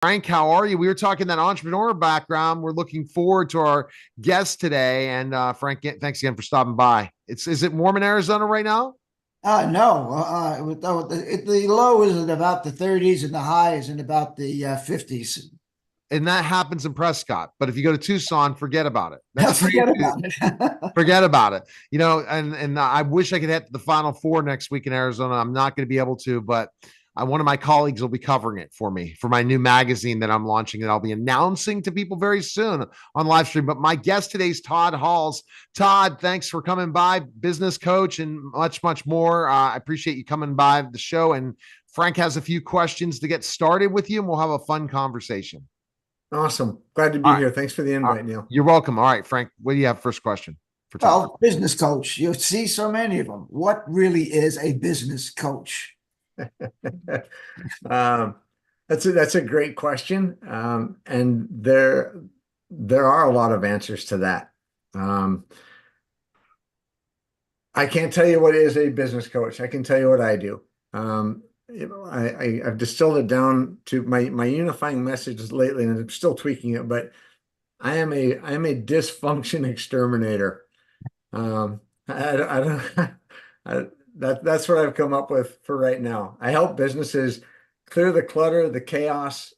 Frank, how are you? We were talking that entrepreneur background. We're looking forward to our guest today. And Frank, thanks again for stopping by. Is it warm in Arizona right now? No, the low is in about the 30s and the high is in about the 50s. And that happens in Prescott. But if you go to Tucson, forget about it. That's Forget crazy. about it. Forget about it. And I wish I could hit the Final Four next week in Arizona. I'm not going to be able to, but one of my colleagues will be covering it for me for my new magazine that I'm launching, and I'll be announcing to people very soon on live stream. But my guest today is Todd Halls. Todd, thanks for coming by, business coach, and much, much more. I appreciate you coming by the show. And Frank has a few questions to get started with you, and we'll have a fun conversation. Awesome. Glad to All be right. here. Thanks for the All right. invite, Neil. You're welcome. All right, Frank, what do you have first question for Todd? Well, business coach, you see so many of them. What really is a business coach? Um, that's a great question. And there are a lot of answers to that. Um, I can't tell you what is a business coach. I can tell you what I do. I've distilled it down to my unifying message lately, and I'm still tweaking it, but I am a dysfunction exterminator. I don't that's what I've come up with for right now. I help businesses clear the clutter, the chaos.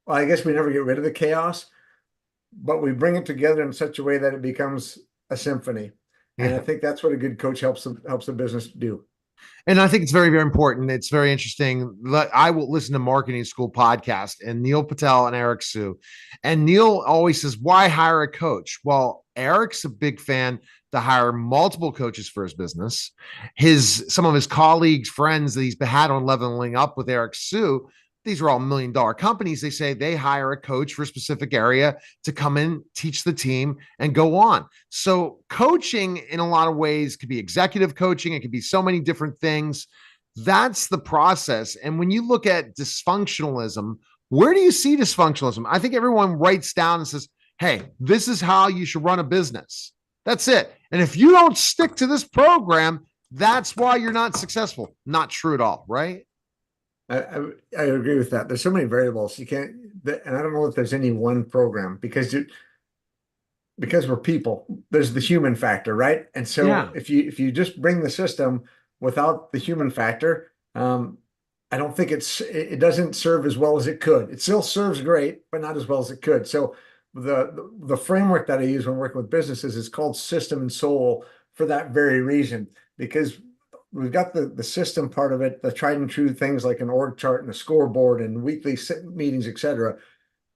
Well, I guess we never get rid of the chaos, but we bring it together in such a way that it becomes a symphony. And I Yeah. think that's what a good coach helps the business do. And I think it's very, very important. It's very interesting. I will listen to Marketing School podcast and Neil Patel and Eric Sue. And Neil always says, why hire a coach? Well, Eric's a big fan to hire multiple coaches for his business. Some of his colleagues, friends that he's had on Leveling Up with Eric Sue, these are all $1 million companies. They say they hire a coach for a specific area to come in, teach the team, and go on. So, coaching in a lot of ways could be executive coaching, it could be so many different things. That's the process. And when you look at dysfunctionalism, where do you see dysfunctionalism? I think everyone writes down and says, hey, this is how you should run a business. That's it. And if you don't stick to this program, that's why you're not successful. Not true at all, right? I agree with that. There's so many variables you can't, and I don't know if there's any one program because we're people. There's the human factor, right? And so Yeah. if you just bring the system without the human factor, I don't think it doesn't serve as well as it could. It still serves great, but not as well as it could. So the framework that I use when working with businesses is called system and soul for that very reason, because we've got the system part of it, the tried and true things like an org chart and a scoreboard and weekly meetings, etc.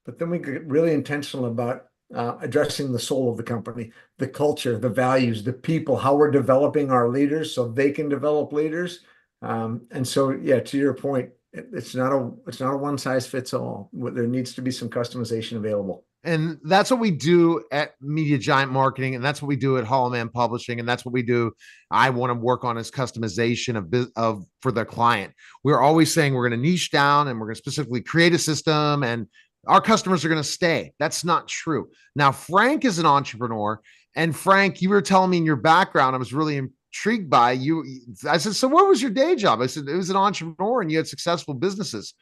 But then we get really intentional about addressing the soul of the company, the culture, the values, the people, how we're developing our leaders so they can develop leaders. And so, yeah, to your point, it's not a one size fits all. There needs to be some customization available. And that's what we do at Media Giant Marketing, and that's what we do at Hollow Man Publishing, and that's what we do. I want to work on is customization of for the client. We're always saying we're going to niche down and we're going to specifically create a system, and our customers are going to stay. That's not true. Now, Frank is an entrepreneur, and Frank, you were telling me in your background, I was really intrigued by you. I said, so what was your day job? I said, it was an entrepreneur, and you had successful businesses.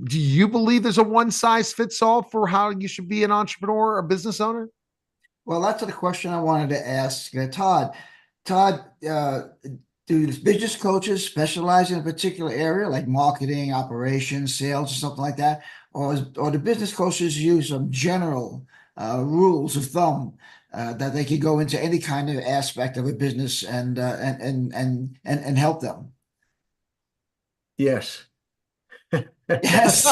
Do you believe there's a one size fits all for how you should be an entrepreneur or business owner? Well, that's the question I wanted to ask Todd. Todd, do business coaches specialize in a particular area like marketing, operations, sales, or something like that? Or do business coaches use some general rules of thumb that they could go into any kind of aspect of a business and help them? Yes. Yes.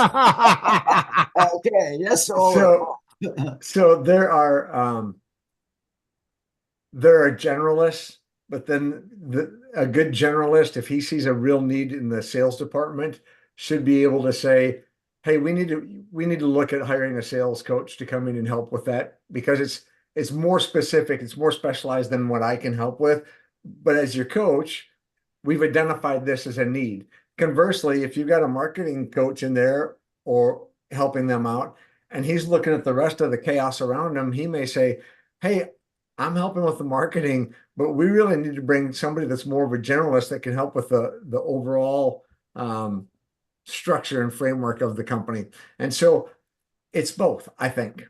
Okay. Yes. So so there are generalists, but then a good generalist, if he sees a real need in the sales department, should be able to say, "Hey, we need to look at hiring a sales coach to come in and help with that because it's more specific, it's more specialized than what I can help with. But as your coach, we've identified this as a need. Conversely, if you've got a marketing coach in there or helping them out, and he's looking at the rest of the chaos around him, he may say, "Hey, I'm helping with the marketing, but we really need to bring somebody that's more of a generalist that can help with the overall structure and framework of the company." And so It's both, I think.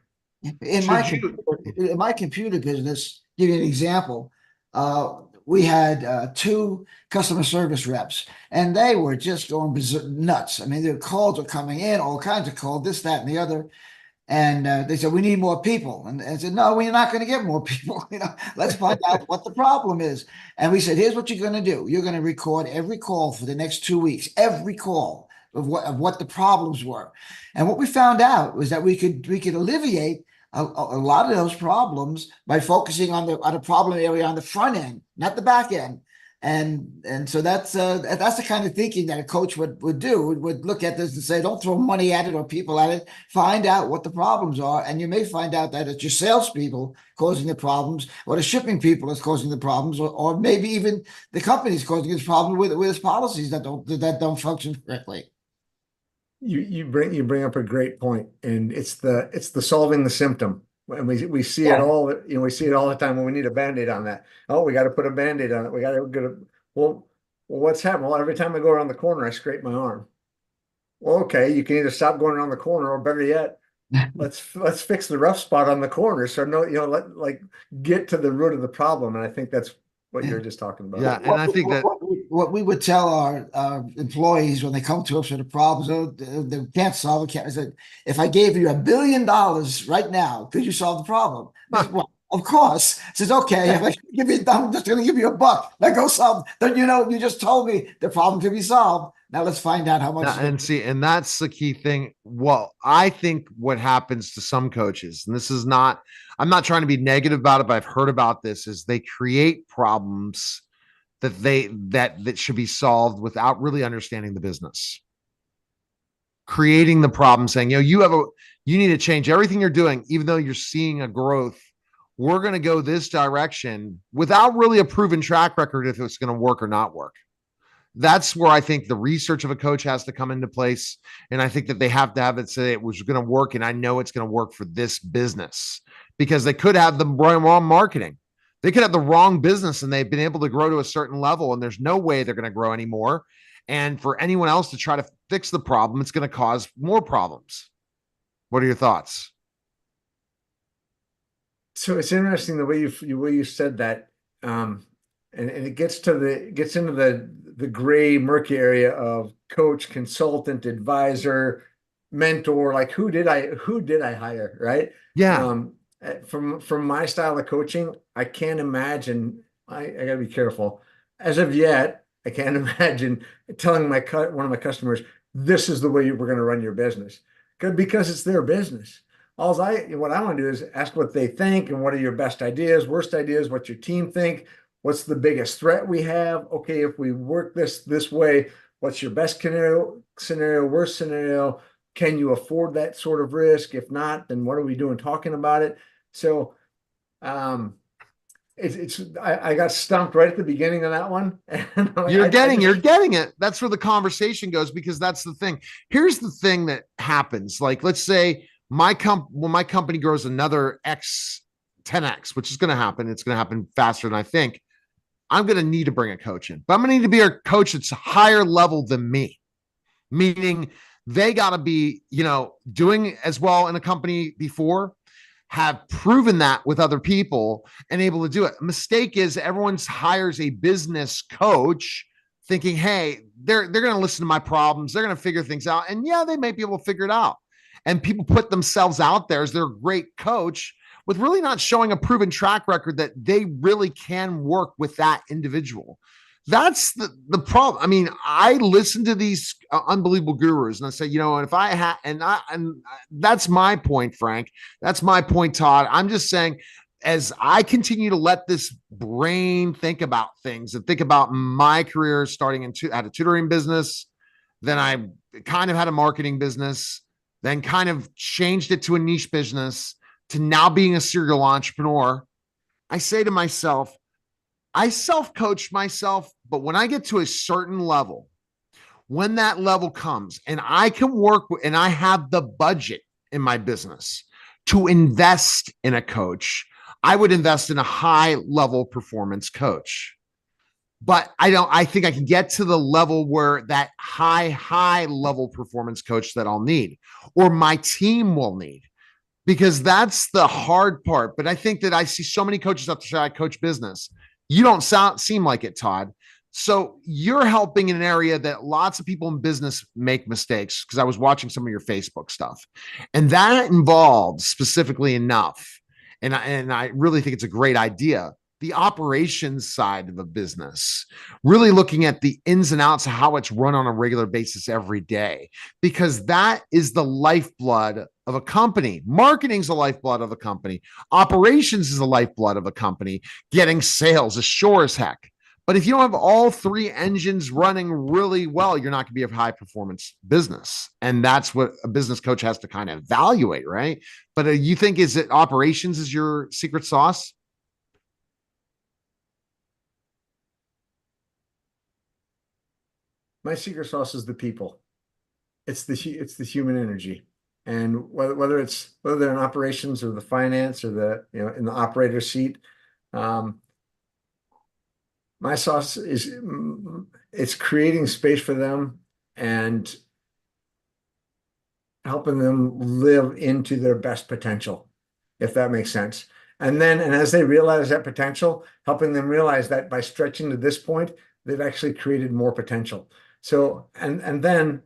In Should you? my computer business, give you an example. We had two customer service reps, and they were just going nuts. I mean, the calls were coming in, all kinds of calls, this, that, and the other. And they said, we need more people. And I said, no, we're not going to get more people. Let's find out what the problem is. And we said, here's what you're going to do. You're going to record every call for the next 2 weeks, every call of what the problems were. And what we found out was that we could alleviate a lot of those problems by focusing on the problem area on the front end, not the back end. And so that's the kind of thinking that a coach would do, would look at this and say, don't throw money at it or people at it. Find out what the problems are. And you may find out that it's your salespeople causing the problems, or the shipping people is causing the problems, or maybe even the company's causing this problem with its policies that don't function correctly. You bring up a great point, and it's the solving the symptom. And we see it all, we see it all the time when we need a Band-Aid on that. Oh, we got to put a Band-Aid on it. We got to get a, well, what's happening? Well, every time I go around the corner, I scrape my arm. Well, okay, you can either stop going around the corner, or better yet, let's fix the rough spot on the corner. So like get to the root of the problem. And I think that's what you're just talking about. Yeah, and I think that what we would tell our employees when they come to us with the problems, they can't solve it. I said, if I gave you $1 billion right now, could you solve the problem? Said, well, of course. I says, okay, if I give you, I'm just going to give you $1. Now go solve. Then you just told me the problem could be solved. Now let's find out how much. And that's the key thing. Well, I think what happens to some coaches, and this is not, I'm not trying to be negative about it, but I've heard about this, is they create problems that should be solved without really understanding the business. Creating the problem, saying, you need to change everything you're doing, even though you're seeing a growth. We're going to go this direction without really a proven track record if it's going to work or not work. That's where I think the research of a coach has to come into place. And I think that they have to have it say it was going to work. And I know it's going to work for this business, because they could have the wrong marketing. They could have the wrong business and they've been able to grow to a certain level, and there's no way they're going to grow anymore. And for anyone else to try to fix the problem, it's going to cause more problems. What are your thoughts? So it's interesting the way you said that. And it gets into the gray, murky area of coach, consultant, advisor, mentor. Like who did I hire, right? Yeah. From my style of coaching, I can't imagine. I gotta be careful. As of yet, I can't imagine telling one of my customers, this is the way we're going to run your business, because it's their business. What I want to do is ask what they think, and what are your best ideas, worst ideas, what your team think. What's the biggest threat we have? Okay, if we work this way, what's your best scenario, worst scenario? Can you afford that sort of risk? If not, then what are we doing talking about it? So I got stumped right at the beginning of that one. You're getting it. That's where the conversation goes, because that's the thing. Here's the thing that happens. Like, let's say my company grows another 10x, which is going to happen. It's going to happen faster than I think. I'm going to need to bring a coach in, but I'm going to need to be a coach that's higher level than me, meaning they got to be, doing as well in a company before, have proven that with other people and able to do it. A mistake is everyone hires a business coach thinking, hey, they're going to listen to my problems. They're going to figure things out. And yeah, they may be able to figure it out. And people put themselves out there as their great coach with really not showing a proven track record that they really can work with that individual. That's the problem. I mean, I listen to these unbelievable gurus and I say, if I had, and that's my point, Frank. That's my point, Todd. I'm just saying, as I continue to let this brain think about things and think about my career, starting had a tutoring business, then I kind of had a marketing business, then kind of changed it to a niche business, to now being a serial entrepreneur. I say to myself, I self-coach myself, but when I get to a certain level, when that level comes and I can work and I have the budget in my business to invest in a coach, I would invest in a high level performance coach. but I think I can get to the level where that high level performance coach that I'll need, or my team will need, because that's the hard part. But I think that I see so many coaches out there, I coach business. You don't seem like it, Todd. So you're helping in an area that lots of people in business make mistakes, because I was watching some of your Facebook stuff, and that involves specifically enough. And I really think it's a great idea. The operations side of a business, really looking at the ins and outs of how it's run on a regular basis every day, because that is the lifeblood of a company. Marketing is the lifeblood of a company. Operations is the lifeblood of a company. Getting sales is sure as heck. But if you don't have all three engines running really well, you're not going to be a high performance business. And that's what a business coach has to kind of evaluate, right? But you think is it operations is your secret sauce? My secret sauce is the people. It's the human energy. And whether they're in operations or the finance or the, in the operator seat, my sauce is it's creating space for them and helping them live into their best potential, if that makes sense. And as they realize that potential, helping them realize that by stretching to this point, they've actually created more potential. So, and then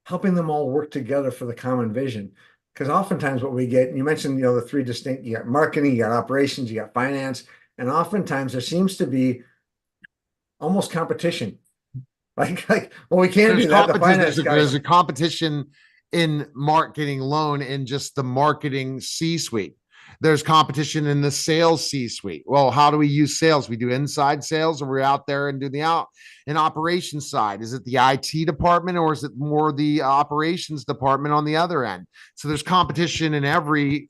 helping them all work together for the common vision. Because oftentimes what we get, you mentioned, the three distinct, you got marketing, you got operations, you got finance, and oftentimes there seems to be almost competition. Well, we can't do that. The finance There's a competition in marketing alone in just the marketing C-suite. There's competition in the sales C-suite. Well, how do we use sales? We do inside sales, or we're out there and do the out in operations side. Is it the IT department, or is it more the operations department on the other end? So there's competition in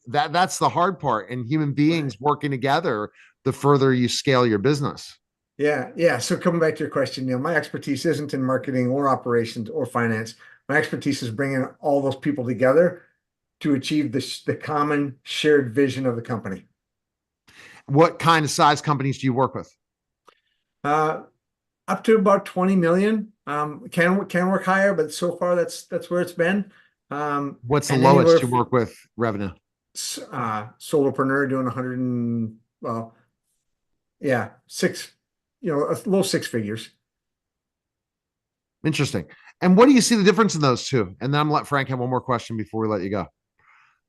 that's the hard part. And human beings working together, the further you scale your business. Yeah. So coming back to your question, my expertise isn't in marketing or operations or finance. My expertise is bringing all those people together to achieve the common shared vision of the company. What kind of size companies do you work with? Up to about 20 million. Can work higher, but so far that's where it's been. What's the lowest you work with revenue? Solopreneur doing 100 and six, a low six figures. Interesting. And what do you see the difference in those two? And then I'm gonna let Frank have one more question before we let you go.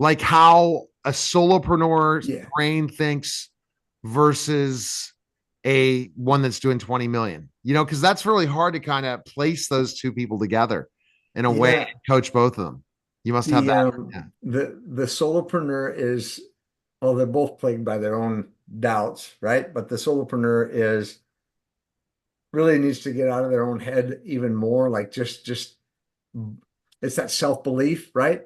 Like how a solopreneur's brain thinks versus a one that's doing 20 million, because that's really hard to kind of place those two people together in a way and coach both of them. You must have that. The solopreneur is, well, they're both plagued by their own doubts, right? But the solopreneur really needs to get out of their own head even more. Like just it's that self-belief, right?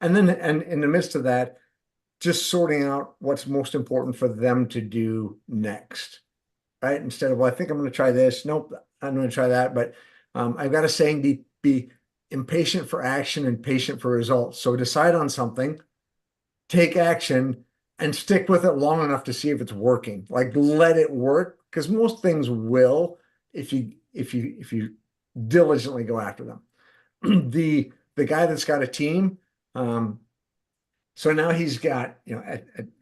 And then in the midst of that, just sorting out what's most important for them to do next, right? Instead of, well, I think I'm going to try this. Nope, I'm going to try that. But I've got a saying, be impatient for action and patient for results. So decide on something, take action, and stick with it long enough to see if it's working. Like let it work, because most things will if you diligently go after them. The guy that's got a team, so now he's got,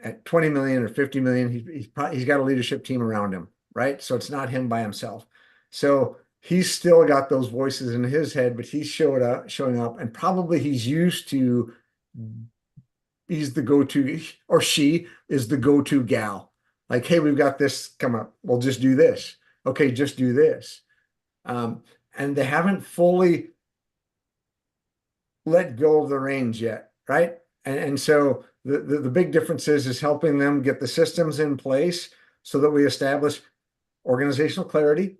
at 20 million or 50 million, he's got a leadership team around him, right? So it's not him by himself. So he's still got those voices in his head, but he's showing up, and probably he's the go-to, or she is the go-to gal. Like, hey, we've got this come up. Well, just do this. Okay, just do this. And they haven't fully let go of the reins yet, right? And so the big difference is helping them get the systems in place so that we establish organizational clarity.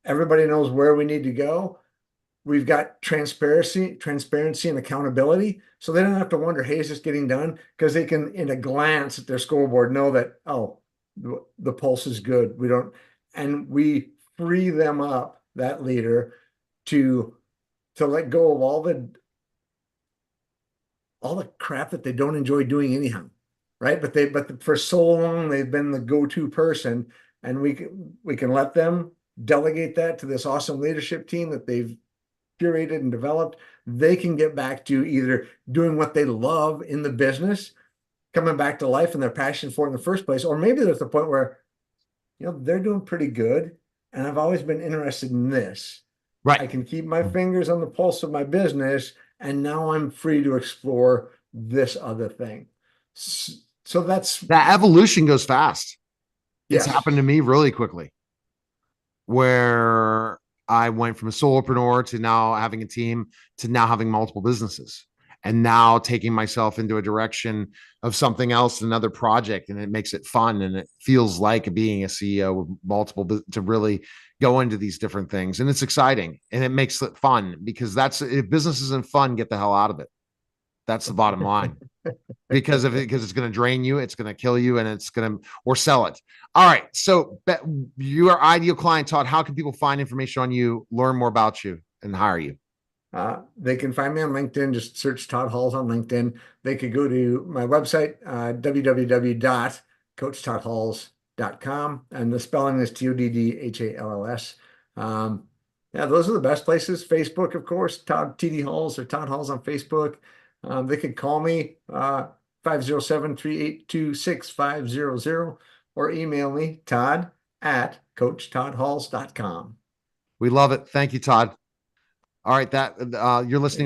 Everybody knows where we need to go. We've got transparency and accountability. So they don't have to wonder, hey, is this getting done? Because they can, in a glance at their scoreboard, know that, oh, the pulse is good. And we free them up, that leader, to let go of all the crap that they don't enjoy doing anyhow. right? But for so long they've been the go-to person, and we can let them delegate that to this awesome leadership team that they've curated and developed. They can get back to either doing what they love in the business, coming back to life and their passion for it in the first place, or maybe there's the point where, they're doing pretty good, and I've always been interested in this. I Right. can keep my fingers on the pulse of my business, and now I'm free to explore this other thing. So that's, That evolution goes fast. It's yes. happened to me really quickly, where I went from a solopreneur to now having a team to now having multiple businesses and now taking myself into a direction of something else, another project, and it makes it fun and it feels like being a CEO with multiple to really go into these different things, and it's exciting and it makes it fun because that's if business isn't fun, get the hell out of it. That's the bottom line because it's going to drain you, it's going to kill you, and it's going to or sell it. All right. So your ideal client, Todd, how can people find information on you, learn more about you, and hire you? They can find me on LinkedIn. Just search Todd Halls on LinkedIn. They could go to my website, www.coachtoddhalls.com, and the spelling is TODDHALLS. Yeah, those are the best places. Facebook, of course, Todd TD Halls or Todd Halls on Facebook. They could call me 507-382-6500 or email me todd@coachtoddhalls.com. We love it. Thank you, Todd. All right, that you're listening